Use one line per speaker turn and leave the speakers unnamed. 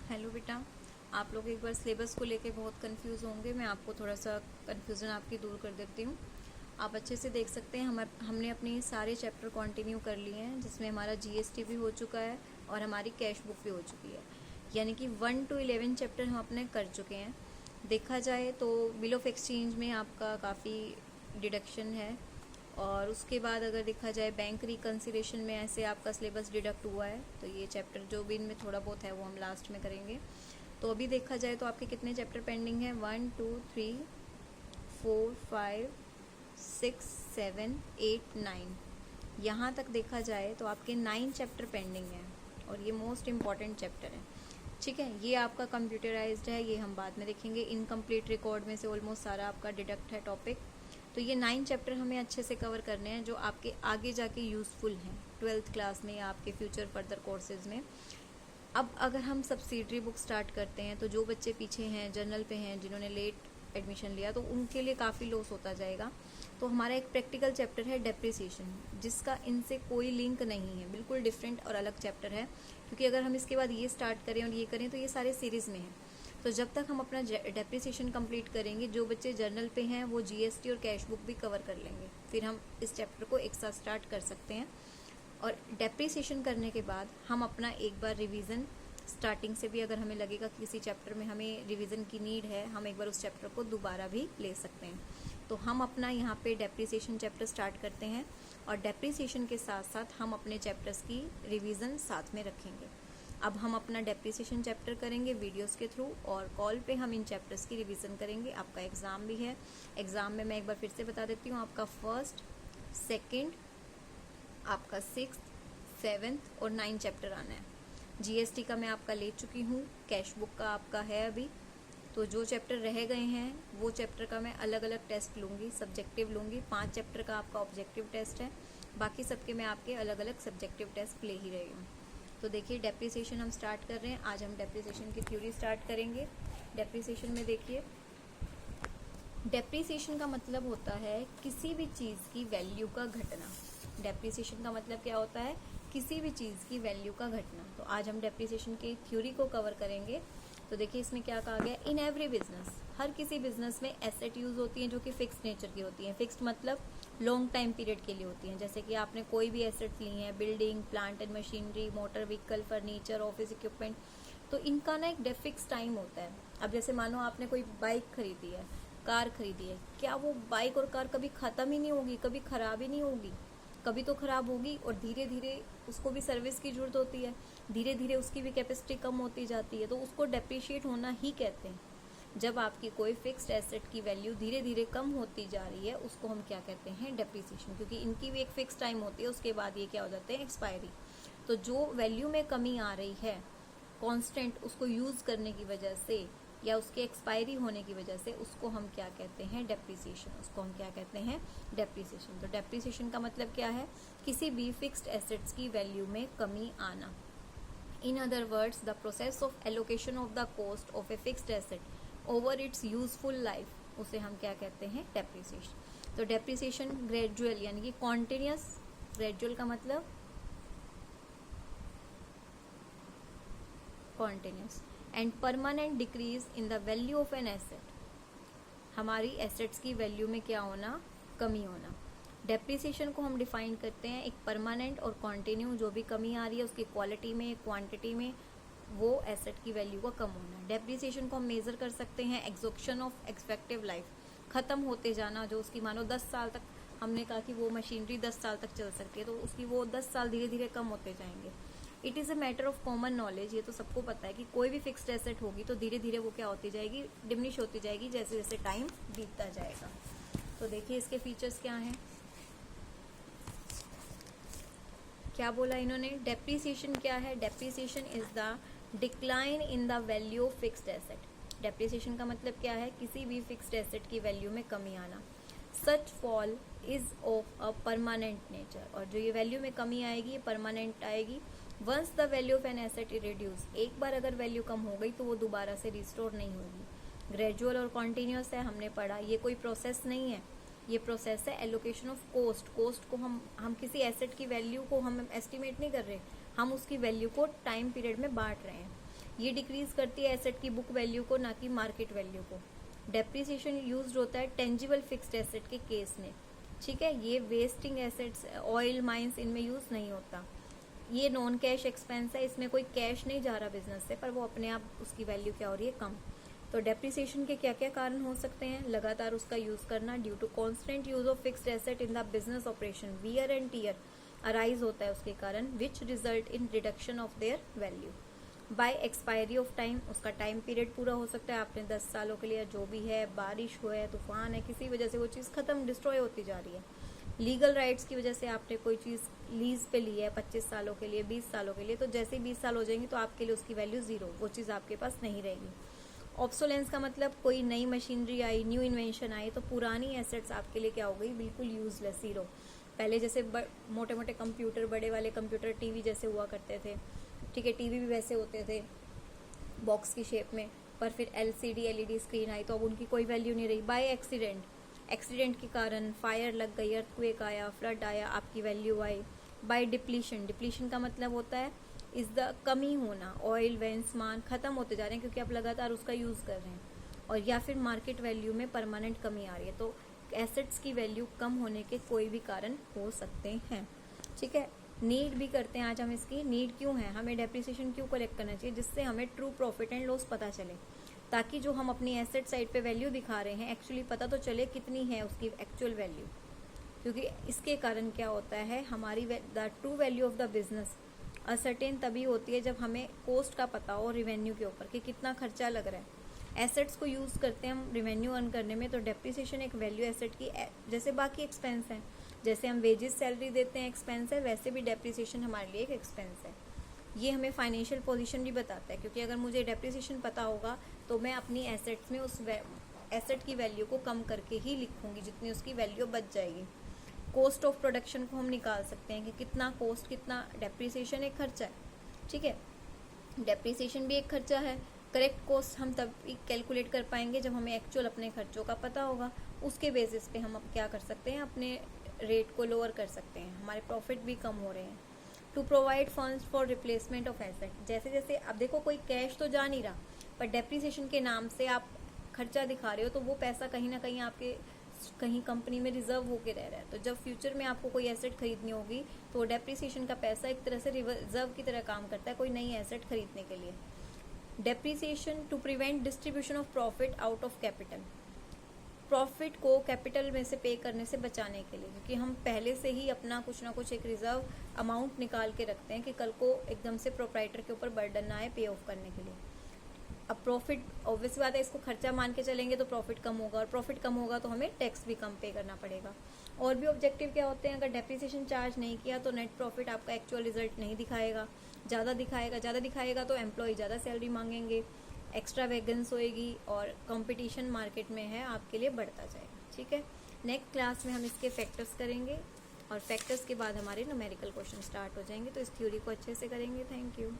Hello बेटा, आप लोग एक बार सिलेबस को लेके बहुत कंफ्यूज होंगे। मैं आपको थोड़ा सा कंफ्यूजन आपकी दूर कर देती हूँ। आप अच्छे से देख सकते हैं हमने अपने सारे चैप्टर कंटिन्यू कर लिए हैं, जिसमें हमारा जीएसटी भी हो चुका है और हमारी कैश बुक भी हो चुकी है। यानी कि 1 to 11 चैप्टर हम अपने कर चुके हैं। देखा जाए तो बिल ऑफ एक्सचेंज में आपका काफ़ी डिडक्शन है, और उसके बाद अगर देखा जाए बैंक रिकन्सिलेशन में ऐसे आपका सिलेबस डिडक्ट हुआ है। तो ये चैप्टर जो भी इनमें थोड़ा बहुत है वो हम लास्ट में करेंगे। तो अभी देखा जाए तो आपके कितने चैप्टर पेंडिंग हैं? 1 2 3 4 5 6 7 8 9। यहाँ तक देखा जाए तो आपके 9 चैप्टर पेंडिंग हैं, और ये मोस्ट इम्पॉर्टेंट चैप्टर है। ठीक है, ये आपका कंप्यूटराइज्ड है, ये हम बाद में देखेंगे। इनकम्प्लीट रिकॉर्ड में से ऑलमोस्ट सारा आपका डिडक्ट है टॉपिक। तो ये 9 चैप्टर हमें अच्छे से कवर करने हैं, जो आपके आगे जाके यूज़फुल हैं 12th क्लास में या आपके फ्यूचर फर्दर कोर्सेज में। अब अगर हम सब्सिडरी बुक स्टार्ट करते हैं तो जो बच्चे पीछे हैं, जर्नल पे हैं, जिन्होंने लेट एडमिशन लिया, तो उनके लिए काफ़ी लॉस होता जाएगा। तो हमारा एक प्रैक्टिकल चैप्टर है डेप्रिसिएशन, जिसका इनसे कोई लिंक नहीं है, बिल्कुल डिफरेंट और अलग चैप्टर है। क्योंकि अगर हम इसके बाद ये स्टार्ट करें और ये करें तो ये सारे सीरीज़ में हैं। तो जब तक हम अपना डेप्रिसिएशन कंप्लीट करेंगे, जो बच्चे जर्नल पे हैं वो जीएसटी और कैश बुक भी कवर कर लेंगे। फिर हम इस चैप्टर को एक साथ स्टार्ट कर सकते हैं। और डेप्रिसिएशन करने के बाद हम अपना एक बार रिवीजन स्टार्टिंग से भी, अगर हमें लगेगा कि किसी चैप्टर में हमें रिवीजन की नीड है, हम एक बार उस चैप्टर को दोबारा भी ले सकते हैं। तो हम अपना यहाँ पे डेप्रिसिएशन चैप्टर स्टार्ट करते हैं, और डेप्रिसिएशन के साथ साथ हम अपने चैप्टर्स की रिवीजन साथ में रखेंगे। अब हम अपना डेप्रिसिएशन चैप्टर करेंगे वीडियोस के थ्रू, और कॉल पे हम इन चैप्टर्स की रिवीजन करेंगे। आपका एग्ज़ाम भी है। एग्ज़ाम में मैं एक बार फिर से बता देती हूँ, आपका फर्स्ट, सेकंड, आपका 6th, 7th और 9 चैप्टर आना है। जीएसटी का मैं आपका ले चुकी हूँ, कैश बुक का आपका है अभी। तो जो चैप्टर रह गए हैं वो चैप्टर का मैं अलग अलग टेस्ट लूँगी, सब्जेक्टिव लूँगी। 5 चैप्टर का आपका ऑब्जेक्टिव टेस्ट है, बाकी सबके मैं आपके अलग अलग सब्जेक्टिव टेस्ट ले ही रही हूँ। तो देखिए, डेप्रिसिएशन हम स्टार्ट कर रहे हैं। आज हम डेप्रिसिएशन की थ्योरी स्टार्ट करेंगे। डेप्रिसिएशन में देखिए, डेप्रिसिएशन का मतलब होता है किसी भी चीज़ की वैल्यू का घटना। डेप्रिसिएशन का मतलब क्या होता है? किसी भी चीज़ की वैल्यू का घटना। तो आज हम डेप्रिसिएशन की थ्योरी को कवर करेंगे। तो देखिए, इसमें क्या कहा गया, इन एवरी बिजनेस, हर किसी बिजनेस में एसेट यूज होती हैं जो कि फिक्स्ड नेचर की होती हैं। फिक्स्ड मतलब लॉन्ग टाइम पीरियड के लिए होती हैं। जैसे कि आपने कोई भी एसेट्स ली हैं, building, plant and machinery, motor vehicle, furniture, office equipment, तो इनका ना एक फिक्स टाइम होता है। अब जैसे मानो आपने कोई बाइक खरीदी है, कार खरीदी है, क्या वो बाइक और कार कभी ख़त्म ही नहीं होगी, कभी ख़राब ही नहीं होगी? कभी तो ख़राब होगी, और धीरे धीरे उसको भी सर्विस की ज़रूरत होती है, धीरे धीरे उसकी भी कैपेसिटी कम होती जाती है। तो उसको डेप्रिशिएट होना ही कहते हैं। जब आपकी कोई फिक्स्ड एसेट की वैल्यू धीरे धीरे कम होती जा रही है, उसको हम क्या कहते हैं? डेप्रिसिएशन। क्योंकि इनकी भी एक फिक्स टाइम होती है, उसके बाद ये क्या हो जाते हैं? एक्सपायरी। तो जो वैल्यू में कमी आ रही है कांस्टेंट, उसको यूज़ करने की वजह से या उसके एक्सपायरी होने की वजह से, उसको हम क्या कहते हैं? डेप्रिसिएशन। उसको हम क्या कहते हैं? डेप्रिसिएशन। तो डेप्रिसिएशन का मतलब क्या है? किसी भी फिक्स्ड एसेट्स की वैल्यू में कमी आना। In other words, the process of allocation of the cost of a fixed asset over it's useful life, उसे हम क्या कहते हैं? डेप्रिसिएशन। तो डेप्रिसिएशन ग्रेजुअल यानी कि कॉन्टिन्यूस, ग्रेजुअल का मतलब continuous, and permanent decrease in the value of an asset, हमारी एसेट्स की वैल्यू में क्या होना? कमी होना। डेप्रिसिएशन को हम डिफाइन करते हैं एक परमानेंट और कॉन्टिन्यू, जो भी कमी आ रही है उसकी क्वालिटी में, क्वांटिटी में, वो एसेट की वैल्यू का कम होना। डेप्रिसिएशन को हम मेजर कर सकते हैं एग्जॉक्शन ऑफ एक्सपेक्टिव लाइफ, खत्म होते जाना, जो उसकी मानो 10 साल तक, हमने कहा कि वो मशीनरी 10 साल तक चल सकती है, तो उसकी वो 10 साल धीरे धीरे कम होते जाएंगे। It is a matter of common knowledge, ये तो सबको पता है कि कोई भी फिक्स्ड एसेट होगी तो धीरे धीरे वो क्या होती जाएगी? डिमिनिश होती जाएगी जैसे जैसे टाइम बीतता जाएगा। तो देखिए, इसके फीचर्स क्या हैं। क्या बोला इन्होंने? डेप्रिसिएशन क्या है? Depreciation is the decline in the value of fixed asset. Depreciation का मतलब क्या है? किसी भी फिक्स्ड एसेट की वैल्यू में कमी आना। Such fall is of a permanent nature, और जो ये वैल्यू में कमी आएगी ये परमानेंट आएगी। Once the value of an asset reduce, एक बार अगर वैल्यू कम हो गई तो वो दोबारा से रिस्टोर नहीं होगी। ग्रेजुअल और कॉन्टिन्यूस है, हमने पढ़ा, ये कोई प्रोसेस नहीं है, ये प्रोसेस है एलोकेशन ऑफ कोस्ट। कोस्ट को हम किसी एसेट की वैल्यू को हम एस्टिमेट नहीं कर रहे, हम उसकी वैल्यू को टाइम पीरियड में बांट रहे हैं। ये डिक्रीज करती है एसेट की बुक वैल्यू को, ना कि मार्केट वैल्यू को। डेप्रिसिएशन यूज होता है टेंजिबल फिक्स्ड एसेट के केस में, ठीक है। ये वेस्टिंग एसेट्स, ऑयल माइंस, इनमें यूज नहीं होता। ये नॉन कैश एक्सपेंस है, इसमें कोई कैश नहीं जा रहा बिजनेस से, पर वो अपने आप उसकी वैल्यू क्या हो रही है, कम। तो डेप्रिसिएशन के क्या क्या कारण हो सकते हैं? लगातार उसका यूज करना, due to constant use of fixed asset in the business operation, wear and tear arise होता है उसके कारण, which result in reduction of their value. By expiry of time, उसका टाइम पीरियड पूरा हो सकता है, आपने 10 सालों के लिए जो भी है, बारिश हुआ है, तूफान है, किसी वजह से वो चीज़ खत्म, डिस्ट्रॉय होती जा रही है। लीगल राइट्स की वजह से आपने कोई चीज़ लीज पे ली है 25 सालों के लिए, 20 सालों के लिए, तो जैसे ही 20 साल हो जाएंगे तो आपके लिए उसकी वैल्यू ज़ीरो, वो चीज़ आपके पास नहीं रहेगी। ऑब्सोलेंस का मतलब कोई नई मशीनरी आई, न्यू इन्वेंशन आई, तो पुरानी एसेट्स आपके लिए क्या हो गई, बिल्कुल यूजलेस, ज़ीरो। पहले जैसे मोटे मोटे कंप्यूटर, बड़े वाले कंप्यूटर, टीवी जैसे हुआ करते थे, ठीक है, टीवी भी वैसे होते थे बॉक्स की शेप में, पर फिर LCD LED स्क्रीन आई तो अब उनकी कोई वैल्यू नहीं रही। बाय एक्सीडेंट के कारण, फायर लग गई, अर्थक्वेक आया, फ्लड आया, आपकी वैल्यू आई। बाय डिप्लीशन का मतलब होता है इज द कमी होना, ऑयल वैन सामान खत्म होते जा रहे हैं क्योंकि आप लगातार उसका यूज़ कर रहे हैं, और या फिर मार्केट वैल्यू में परमानेंट कमी आ रही है। तो एसेट्स की वैल्यू कम होने के कोई भी कारण हो सकते हैं, ठीक है। नीड भी करते हैं आज हम इसकी, नीड क्यों है, हमें डेप्रिसिएशन क्यों कलेक्ट करना चाहिए, जिससे हमें ट्रू प्रॉफिट एंड लॉस पता चले, ताकि जो हम अपनी एसेट साइड पे वैल्यू दिखा रहे हैं एक्चुअली पता तो चले कितनी है उसकी एक्चुअल वैल्यू। क्योंकि इसके कारण क्या होता है, हमारी the true value of the business ascertain तभी होती है जब हमें कॉस्ट का पता हो रिवेन्यू के ऊपर कि कितना खर्चा लग रहा है। एसेट्स को यूज़ करते हैं हम रिवेन्यू अर्न करने में, तो डेप्रिसिएशन एक वैल्यू एसेट की जैसे बाकी एक्सपेंस है, जैसे हम वेजेस सैलरी देते हैं एक्सपेंस है, वैसे भी डेप्रिसिएशन हमारे लिए एक एक्सपेंस है। ये हमें फाइनेंशियल पोजीशन भी बताता है, क्योंकि अगर मुझे डेप्रिसिएशन पता होगा तो मैं अपनी एसेट्स में उस एसेट की वैल्यू को कम करके ही लिखूंगी जितनी उसकी वैल्यू बच जाएगी। कॉस्ट ऑफ प्रोडक्शन को हम निकाल सकते हैं कि कितना कॉस्ट, कितना डेप्रिसिएशन एक खर्चा है, ठीक है। डेप्रिसिएशन भी एक खर्चा है। करेक्ट कॉस्ट हम तब कैलकुलेट कर पाएंगे जब हमें एक्चुअल अपने खर्चों का पता होगा, उसके बेसिस पे हम अब क्या कर सकते हैं, अपने रेट को लोअर कर सकते हैं, हमारे प्रॉफिट भी कम हो रहे हैं। To provide funds for replacement of asset, जैसे जैसे अब देखो कोई कैश तो जा नहीं रहा, पर डेप्रिसिएशन के नाम से आप खर्चा दिखा रहे हो, तो वो पैसा कहीं ना कहीं आपके कहीं कंपनी में रिजर्व होके रह रहा है। तो जब फ्यूचर में आपको कोई एसेट खरीदनी होगी तो डेप्रिसिएशन का पैसा एक तरह से रिजर्व की तरह काम करता है कोई नई एसेट खरीदने के लिए। Depreciation to prevent distribution of profit out of capital, profit को कैपिटल में से पे करने से बचाने के लिए, क्योंकि हम पहले से ही अपना कुछ ना कुछ एक रिजर्व अमाउंट निकाल के रखते हैं कि कल को एकदम से प्रोप्राइटर के ऊपर बर्डन ना आए पे ऑफ करने के लिए। अब प्रॉफिट ऑब्वियस बात है, इसको खर्चा मान के चलेंगे तो प्रॉफिट कम होगा, और प्रॉफिट कम होगा तो हमें टैक्स भी कम पे करना पड़ेगा। और भी ऑब्जेक्टिव क्या होते हैं, अगर डेप्रिसिएशन चार्ज नहीं किया तो नेट प्रॉफिट आपका एक्चुअल रिजल्ट नहीं दिखाएगा, ज़्यादा दिखाएगा तो एम्प्लॉय ज़्यादा सैलरी मांगेंगे, एक्स्ट्रा वैगन्स होएगी, और कंपटीशन मार्केट में है आपके लिए बढ़ता जाएगा, ठीक है। नेक्स्ट क्लास में हम इसके फैक्टर्स करेंगे, और फैक्टर्स के बाद हमारे न्यूमेरिकल क्वेश्चन स्टार्ट हो जाएंगे, तो इस थ्योरी को अच्छे से करेंगे। Thank you.